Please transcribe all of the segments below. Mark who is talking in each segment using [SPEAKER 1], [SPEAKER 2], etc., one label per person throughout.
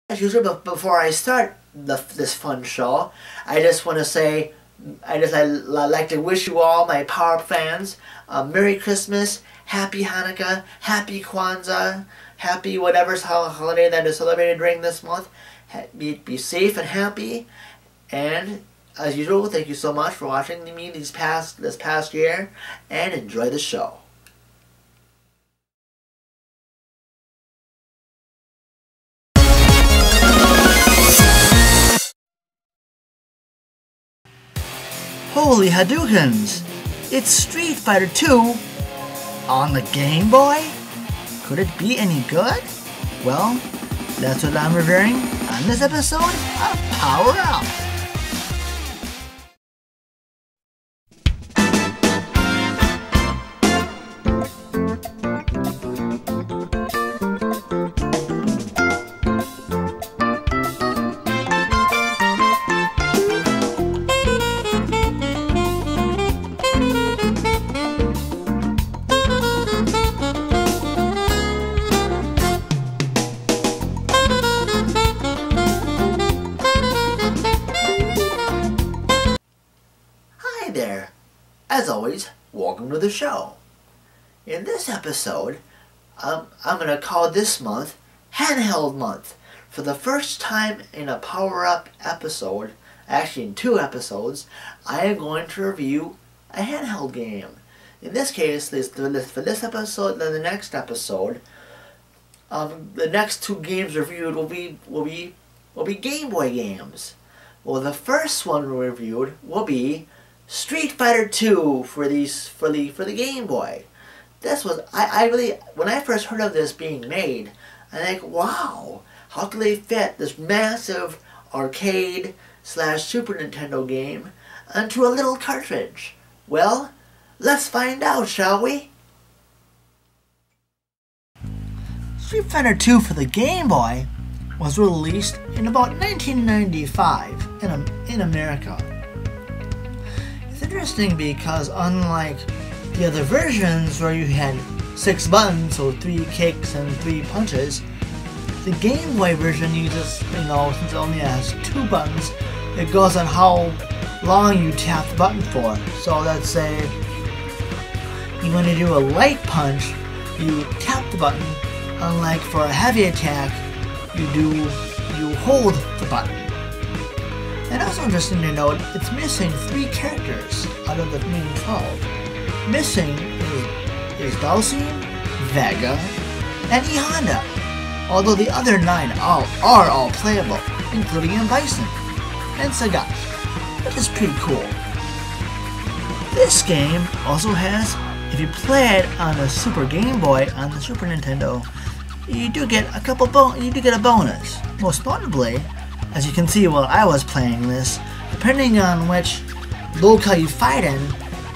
[SPEAKER 1] As usual, but before I start this fun show, I just want to say, I'd like to wish you all, my Power Up fans, Merry Christmas, Happy Hanukkah, Happy Kwanzaa, Happy whatever holiday that is celebrated during this month. Be safe and happy, and as usual, thank you so much for watching me this past year, and enjoy the show. Holy Hadoukens! It's Street Fighter 2 on the Game Boy? Could it be any good? Well, that's what I'm reviewing on this episode of Power Up! There. As always, welcome to the show. In this episode, I'm going to call this month Handheld Month. For the first time in a Power Up episode, actually in 2 episodes, I am going to review a handheld game. In this case, for this episode and the next episode, the next 2 games reviewed will be Game Boy games. Well, the first one reviewed will be Street Fighter 2 for the Game Boy. This was I really, when I first heard of this being made, I'm like, wow, how could they fit this massive arcade / Super Nintendo game onto a little cartridge? Well, let's find out, shall we? Street Fighter 2 for the Game Boy was released in about 1995 in America. It's interesting because unlike the other versions where you had 6 buttons, so 3 kicks and 3 punches, the Game Boy version uses, since it only has 2 buttons, it goes on how long you tap the button for. So let's say you want to do a light punch, you tap the button. Unlike for a heavy attack, you hold the button. And also interesting to note, it's missing 3 characters out of the main 12. Missing is Dhalsim, Vega, and E Honda. Although the other 9 are all playable, including M. Bison and Sagat, which is pretty cool. This game also has, if you play it on the Super Game Boy on the Super Nintendo, you do get a bonus. Most notably, as you can see while I was playing this, depending on which locale you fight in,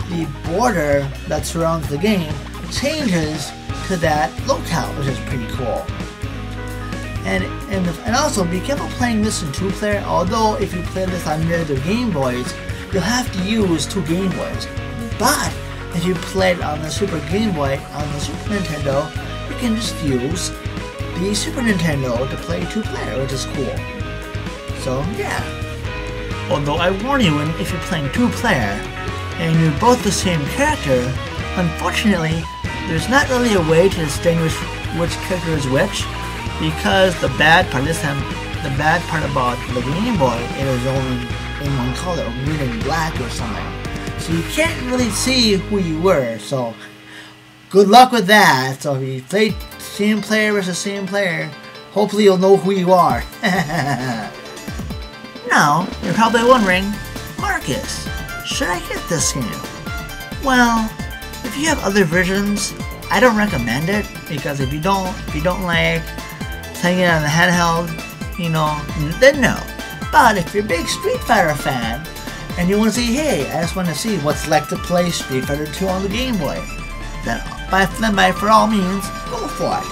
[SPEAKER 1] the border that surrounds the game changes to that locale, which is pretty cool. And also be careful playing this in 2-player, although if you play this on the Game Boys, you'll have to use 2 Game Boys. But if you play it on the Super Game Boy on the Super Nintendo, you can just use the Super Nintendo to play 2-player, which is cool. So yeah. Although I warn you, if you're playing 2-player and you're both the same character, unfortunately there's not really a way to distinguish which character is which, because the bad part about the Game Boy, it is only in one color, green and black or something. So you can't really see who you were, so good luck with that. So if you play same player versus same player, hopefully you'll know who you are. Now, you're probably wondering, Marcus, should I get this game? Well, if you have other versions, I don't recommend it, because if you don't like playing it on the handheld, then no. But if you're a big Street Fighter fan, and you want to see, hey, I just want to see what's like to play Street Fighter 2 on the Game Boy, then for all means, go for it.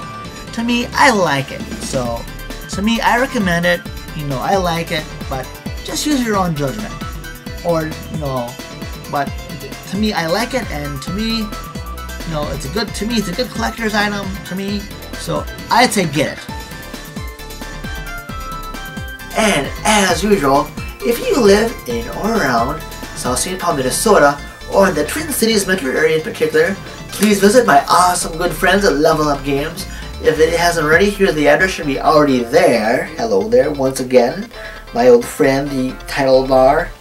[SPEAKER 1] To me, I like it. So, to me, I recommend it. I like it, but just use your own judgment. Or, but to me, I like it, and to me, it's a good collector's item to me. So, I'd say get it. And as usual, if you live in or around South St. Paul, Minnesota, or in the Twin Cities metro area in particular, please visit my awesome good friends at Level Up Games. If it hasn't already, here's the address, should be already there. Hello there once again, my old friend, the title bar.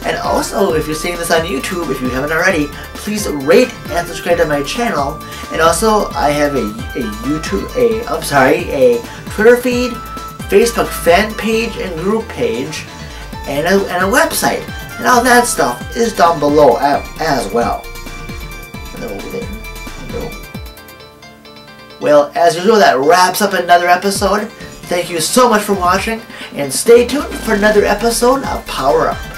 [SPEAKER 1] And also, if you're seeing this on YouTube, if you haven't already, please rate and subscribe to my channel. And also, I have a Twitter feed, Facebook fan page and group page, and a website. And all that stuff is down below as well. And then over there. Well, as usual, that wraps up another episode. Thank you so much for watching, and stay tuned for another episode of Power Up.